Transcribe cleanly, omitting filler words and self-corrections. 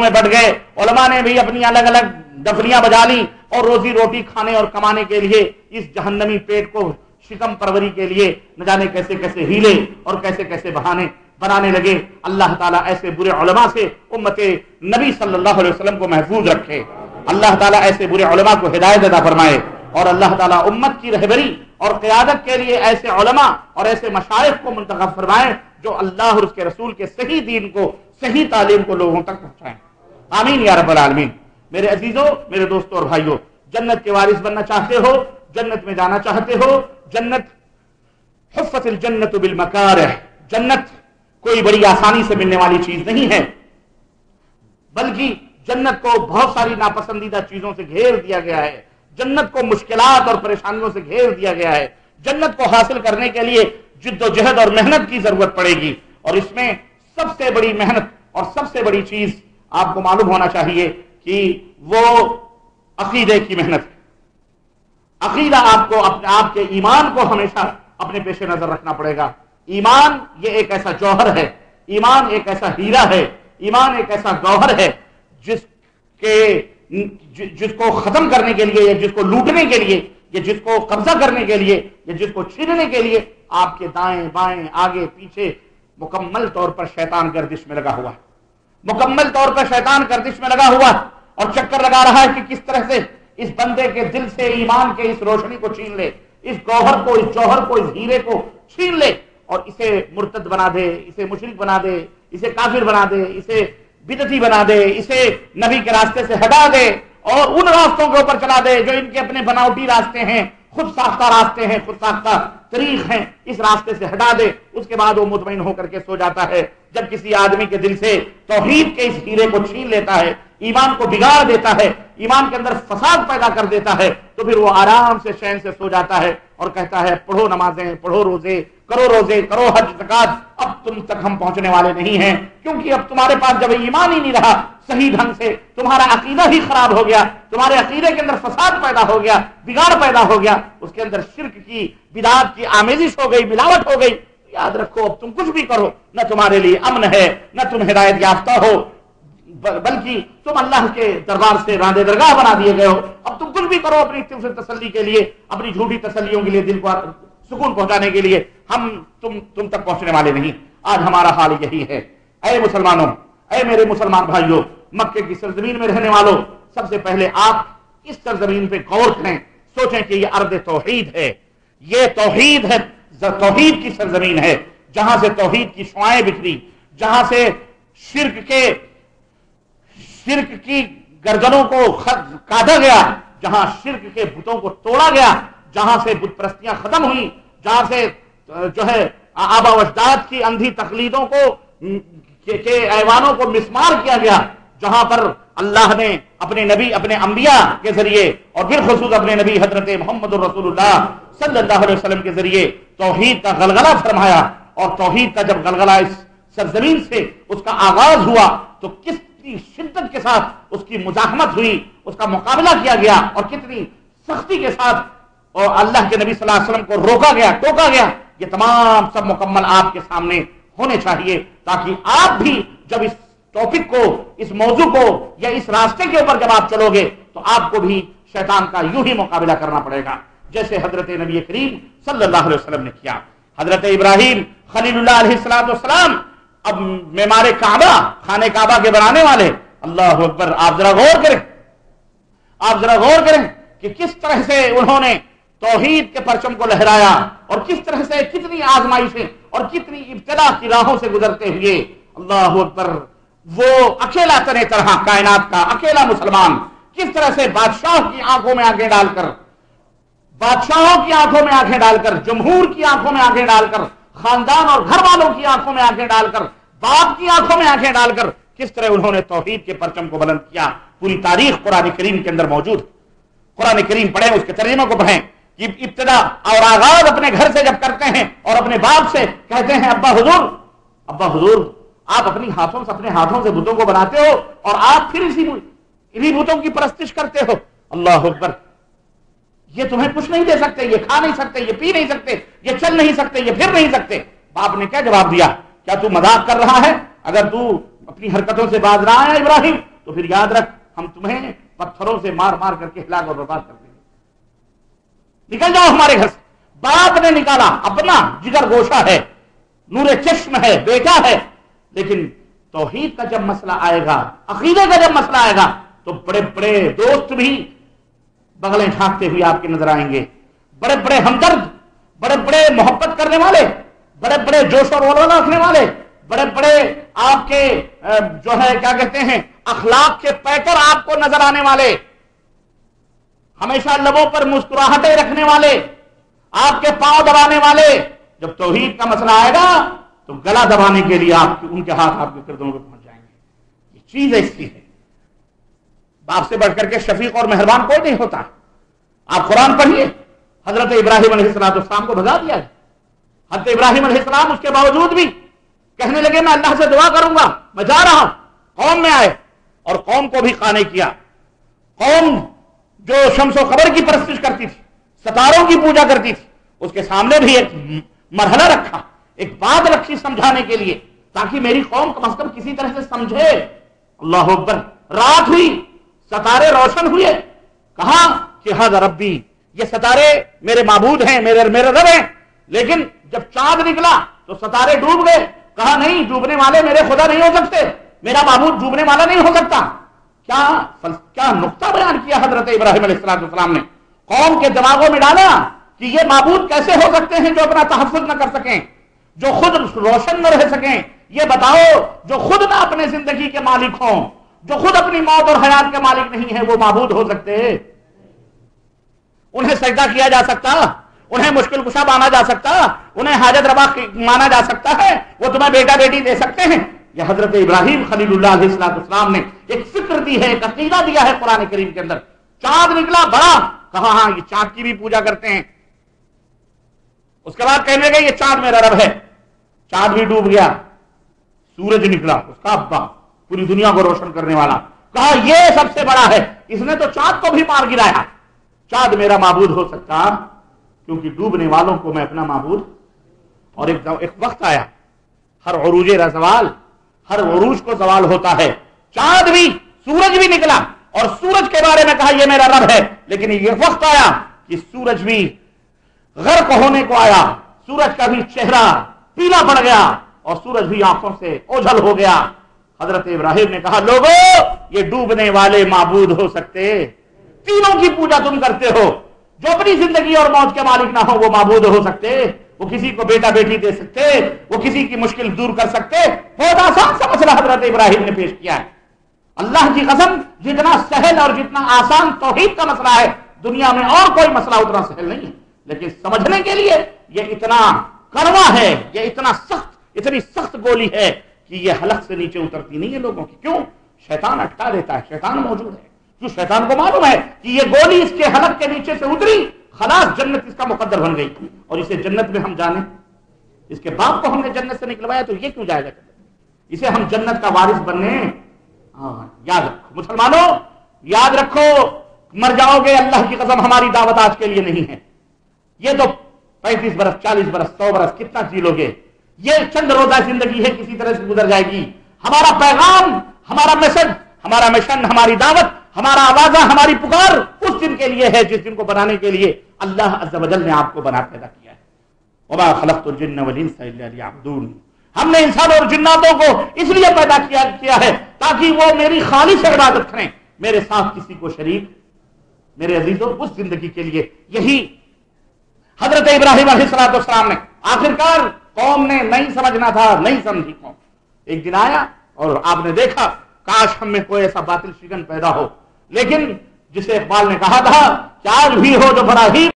میں بٹ گئے، علماء نے بھی اپنی الگ الگ ڈفلیاں بجا لی اور روزی روٹی کھانے اور کمانے کے لیے اس جہنمی پیٹ کو شکم پروری کے لیے نہ جانے کیسے کیسے ہیلے اور کیسے کیسے بہانے بنانے لگے۔ اللہ تعالیٰ ایسے برے علماء سے امت نبی صلی اللہ علیہ وسلم کو محفوظ رکھے، اللہ تعالیٰ ایسے برے علماء کو ہدایت عطا فرمائے، اور اللہ تعالیٰ امت کی رہبری اور قیادت کے لیے ایسے علماء اور ایسے مشائخ کو منتخب فرمائے جو اللہ اور اس کے رسول کے صحیح دین کو، صحیح تعلیم کو لوگوں تک پہنچائیں، آمین یا رب العالمین۔ میرے عزیزوں، میرے دوستوں اور بھائیوں، جنت کے وارث بننا چاہتے ہو، جنت میں جانا چاہتے ہو، جنت حفت الجنت بالمکارہ، جنت کوئی بڑی آسانی سے ملنے والی چیز نہیں ہے، بلکہ جنت کو بہت ساری ناپسندیدہ چیزوں سے گھیر دیا گیا ہے، جنت کو مشکلات اور پریشانیوں سے گھیر دیا گیا ہے، جنت کو حاصل کرنے کے لیے جد و جہد اور محنت کی ضرورت پڑے گی، اور اس میں سب سے بڑی محنت اور سب سے بڑی چیز آپ کو معلوم ہونا چاہیے کہ وہ عقیدے کی محنت ہے۔ عقیدہ آپ کو آپ کے ایمان کو ہمیشہ اپنے پیش نظر رکھنا پڑے گا۔ ایمان یہ ایک ایسا جوہر ہے، ایمان ایک ایسا ہیرا ہے، ایمان ایک ایسا گوہر ہے جس کو ختم کرنے کے لیے یا جس کو لوٹنے کے لیے یا جس کو قبضہ کرنے کے لیے یا جس کو چھیننے کے لیے آپ کے دائیں بائیں آگے پیچھے مکمل طور پر شیطان گردش میں لگا ہوا ہے، مکمل طور پر شیطان گردش میں لگا ہوا ہے اور چکر لگا رہا ہے کہ کس طرح سے اس بندے کے دل سے ایمان کے اس روشنی کو چھین لے، اس گوہر کو، اس جوہر کو، اس ہیرے کو چھین لے اور اسے مرتد بنا دے، اسے مشرک بنا دے، اسے کافر بنا دے، اسے بدعتی بنا دے، اسے نبی کے راستے سے ہٹا دے اور ان راستوں کے اوپر چلا دے جو ان کے اپنے بناوٹی راستے ہیں، خود ساختہ راستے ہیں، خود ساختہ طریق ہیں، اس راستے سے ہٹا دے۔ اس کے بعد وہ مطمئن ہو کر کے سو جاتا ہے۔ جب کسی آدمی کے دل سے توحید کے اس ہیرے کو چھین لیتا ہے، ایمان کو بگاڑ دیتا ہے، ایمان کے اندر فساد پیدا کر دیتا ہے، تو پھر وہ آرام سے چین سے سو جاتا ہے اور کہتا ہے پڑھو نمازیں، پڑھو روزے، کرو حج زکات، اب تم تک ہم پہنچنے والے نہیں ہیں، کیونکہ اب تمہارے پاس جب ایمان ہی نہیں رہا صحیح ڈھنگ سے، تمہارا عقیدہ ہی خراب ہو گیا، تمہارے عقیدے کے اندر فساد پیدا ہو گیا، بگاڑ پیدا ہو گیا، اس کے اندر شرک کی، بدعات کی آمیزش ہو گئی، ملاوٹ ہو گئی، یاد رکھو اب تم کچھ بھی کرو نہ تمہارے لیے امن ہے، نہ تم ہدایت یافتہ ہو، بلکہ تم اللہ کے دربار سے راندے درگاہ بنا دیے گئے ہو۔ اب تم کچھ بھی کرو اپنی تسلی کے لیے، اپنی جھوٹی تسلیوں کے لیے، دل کو سکون پہنچانے کے لیے، تم تک پہنچنے والے نہیں۔ آج ہمارا حال یہی ہے۔ اے مسلمانوں، اے میرے مسلمان بھائیوں، مکے کی سرزمین میں رہنے والوں، سب سے پہلے آپ اس سرزمین پہ غور کریں، سوچیں کہ یہ ارض توحید ہے، یہ توحید ہے، توحید کی سرزمین ہے، جہاں سے توحید کی شعاعیں بکھری، جہاں سے شرک کی گردنوں کو کاٹا گیا، جہاں شرک کے بتوں کو توڑا گیا، جہاں سے بت پرستیاں ختم ہوئی، جہاں سے جو ہے آبا و اجداد کی اندھی تقلیدوں کو کے ایوانوں کو مسمار کیا گیا، جہاں پر اللہ نے اپنے نبی، اپنے انبیاء کے ذریعے اور بالخصوص اپنے نبی حضرت محمد رسول اللہ صلی اللہ علیہ وسلم کے ذریعے توحید کا غلغلہ فرمایا، اور توحید کا جب غلغلہ اس سرزمین سے اس کا آغاز ہوا تو کس شدت کے ساتھ اس کی مزاحمت ہوئی، اس کا مقابلہ کیا گیا، اور کتنی سختی کے ساتھ اور اللہ کے نبی صلی اللہ علیہ وسلم کو روکا گیا، ٹوکا گیا، یہ تمام سب مکمل آپ کے سامنے ہونے چاہیے، تاکہ آپ بھی جب اس ٹاپک کو، اس موضوع کو یا اس راستے کے اوپر جب آپ چلو گے تو آپ کو بھی شیطان کا یوں ہی مقابلہ کرنا پڑے گا جیسے حضرت نبی کریم صلی اللہ علیہ وسلم نے کیا۔ حضرت ابراہیم خلیل اللہ علیہ السلام، اب معمار کعبہ، خانہ کعبہ کے بنانے والے، اللہ اکبر، آپ ذرا غور کریں کہ کس طرح سے انہوں نے توحید کے پرچم کو لہرایا اور کس طرح سے کتنی آزمائشیں اور کتنی ابتلا کی راہوں سے گزرتے ہوئے، اللہ اکبر، وہ اکیلا تنے طرح کائنات کا اکیلا مسلمان کس طرح سے بادشاہوں کی آنکھوں میں آنکھیں ڈال کر، جمہور کی آنکھوں میں آنکھیں ڈال کر، خاندان اور گھر والوں کی آنکھوں میں آنکھیں ڈال کر، باپ کی آنکھوں میں آنکھیں ڈال کر کس طرح انہوں نے توحید کے پرچم کو بلند کیا، پوری تاریخ قرآن کریم کے اندر موجود ہے۔ قرآن کریم پڑھیں، اس کے ترجمے کو پڑھیں کہ ابتدا اور آغاز اپنے گھر سے جب کرتے ہیں اور اپنے باپ سے کہتے ہیں ابا حضور آپ اپنے ہاتھوں سے بتوں کو بناتے ہو اور آپ پھر انہی بتوں کی پرستش کرتے ہو، اللہ اکبر، یہ تمہیں کچھ نہیں دے سکتے، یہ کھا نہیں سکتے، یہ پی نہیں سکتے، یہ چل نہیں سکتے، یہ پھر نہیں سکتے۔ باپ نے کیا جواب دیا؟ کیا تو مذاق کر رہا ہے؟ اگر تو اپنی حرکتوں سے باز نہ آیا ابراہیم تو پھر یاد رکھ ہم تمہیں پتھروں سے مار مار کر کے ہلاک اور برباد کر دیں گے، نکل جاؤ ہمارے گھر سے۔ باپ نے نکالا، اپنا جگر گوشہ ہے، نور چشم ہے، بیٹا ہے، لیکن توحید کا جب مسئلہ آئے گا، عقیدے کا جب مسئلہ آئے گا تو بڑے بڑے دوست بھی بغلیں جھانکتے ہوئے آپ کے نظر آئیں گے، بڑے بڑے ہمدرد، بڑے بڑے محبت کرنے والے، بڑے بڑے جوش اور ولولہ رکھنے والے، بڑے بڑے آپ کے جو ہے کیا کہتے ہیں اخلاق کے پیکر آپ کو نظر آنے والے، ہمیشہ لبوں پر مسکراہٹیں رکھنے والے، آپ کے پاؤں دبانے والے، جب توحید کا مسئلہ آئے گا تو گلا دبانے کے لیے ان کے ہاتھ آپ کے گردنوں پہ پہنچ جائیں گے۔ یہ چیز ایسی ہے، باپ سے بڑھ کر کے شفیق اور مہربان کوئی نہیں ہوتا۔ آپ قرآن پڑھیے، حضرت ابراہیم علیہ السلام کو بھگا دیا ہے۔ حضرت ابراہیم علیہ السلام اس کے باوجود بھی کہنے لگے میں اللہ سے دعا کروں گا، میں جا رہا ہوں۔ قوم میں آئے اور قوم کو بھی قانع کیا۔ قوم جو شمس و قمر کی پرستش کرتی تھی، ستاروں کی پوجا کرتی تھی، اس کے سامنے بھی ایک مرحلہ رکھا، ایک بات رکھی سمجھانے کے لیے، تاکہ میری قوم کم از کم کسی طرح سے سمجھے۔ اللہ اکبر، رات ہوئی، ستارے روشن ہوئے، کہا کہ ھذا ربی، یہ ستارے میرے معبود ہیں، میرے رب ہیں۔ لیکن جب چاند نکلا تو ستارے ڈوب گئے، کہا نہیں، ڈوبنے والے میرے خدا نہیں ہو سکتے، میرا معبود ڈوبنے والا نہیں ہو سکتا۔ کیا نقطہ بیان کیا حضرت ابراہیم علیہ السلام نے، قوم کے دماغوں میں ڈالا کہ یہ معبود کیسے ہو سکتے ہیں جو اپنا تحفظ نہ کر سکیں، جو خود روشن نہ رہ سکیں۔ یہ بتاؤ، جو خود نہ اپنے زندگی کے مالک ہوں، جو خود اپنی موت اور حیات کے مالک نہیں ہیں، وہ معبود ہو سکتے؟ انہیں سجدہ کیا جا سکتا؟ انہیں مشکل کشا مانا جا سکتا؟ انہیں حاجت روا مانا جا سکتا ہے؟ وہ تمہیں بیٹا بیٹی دے سکتے ہیں؟ یہ حضرت ابراہیم خلیل اللہ علیہ السلام نے ایک فکر دی ہے، ایک عقیدہ دیا ہے قرآن کریم کے اندر۔ چاند نکلا بڑا، کہا ہاں یہ چاند کی بھی پوجا کرتے ہیں۔ اس کے بعد کہنے لگے یہ چاند میرا رب ہے۔ چاند بھی ڈوب گیا، سورج نکلا، اس کا ابا پوری دنیا کو روشن کرنے والا، کہا یہ سب سے بڑا ہے، اس نے تو چاند کو بھی مار گرایا۔ چاند میرا معبود ہو سکتا کیونکہ ڈوبنے والوں کو میں اپنا معبود۔ اور ایک وقت آیا، ہر عروج زوال، ہر عروج کو زوال ہوتا ہے۔ چاند بھی، سورج بھی نکلا اور سورج کے بارے میں کہا یہ میرا رب ہے، لیکن یہ وقت آیا کہ سورج بھی غرق ہونے کو آیا، سورج کا بھی چہرہ پیلا پڑ گیا اور سورج بھی آنکھوں سے اوجھل ہو گیا۔ حضرت ابراہیم نے کہا لوگو، یہ ڈوبنے والے معبود ہو سکتے؟ تینوں کی پوجا تم کرتے ہو، جو اپنی زندگی اور موت کے مالک نہ ہو وہ معبود ہو سکتے؟ وہ کسی کو بیٹا بیٹی دے سکتے؟ وہ کسی کی مشکل دور کر سکتے؟ بہت آسان سا مسئلہ حضرت ابراہیم نے پیش کیا ہے۔ اللہ کی قسم، جتنا سہل اور جتنا آسان توحید کا مسئلہ ہے، دنیا میں اور کوئی مسئلہ اتنا سہل نہیں ہے، لیکن سمجھنے کے لیے یہ اتنا کڑوا ہے، یہ اتنی سخت گولی ہے کہ یہ حلق سے نیچے اترتی نہیں ہے لوگوں کی۔ کیوں؟ شیطان اٹکا دیتا ہے، شیطان موجود ہے۔ کیوں؟ شیطان کو معلوم ہے کہ یہ گولی اس کے حلق کے نیچے سے اتری، خلاص جنت اس کا مقدر بن گئی، اور اسے جنت میں ہم جانے، اس کے باپ کو ہم نے جنت سے نکلوایا تو یہ کیوں جائے گا جنت؟ اسے ہم جنت کا وارث بننے۔ یاد رکھو مسلمانوں، یاد رکھو، مر جاؤ گے، اللہ کی قسم ہماری دعوت آج کے لیے نہیں ہے۔ یہ تو 35 برس، 40 برس، 100 برس کتنا جی لو گے؟ یہ چند روزہ زندگی ہے، کسی طرح سے گزر جائے گی۔ ہمارا پیغام، ہمارا میسج، ہمارا مشن، ہماری دعوت، ہمارا آوازہ، ہماری پکار اس دن کے لیے ہے جس دن کو بنانے کے لیے اللہ عز و جل نے آپ کو بنا پیدا کیا ہے۔ وما خلقت الجن والانس الا ليعبدون، ہم نے انسان اور جناتوں کو اس لیے پیدا کیا ہے تاکہ وہ میری خالص عبادت کریں، میرے ساتھ کسی کو شریک۔ میرے عزیزوں، اس زندگی کے لیے یہی حضرت ابراہیم علیہ السلام نے آخرکار قوم نے نہیں سمجھنا تھا، نہیں سمجھی قوم۔ ایک دن آیا اور آپ نے دیکھا کاش ہم میں کوئی ایسا باطل شگن پیدا ہو، لیکن جسے اقبال نے کہا تھا کہ آج بھی ہو جو بڑا ہی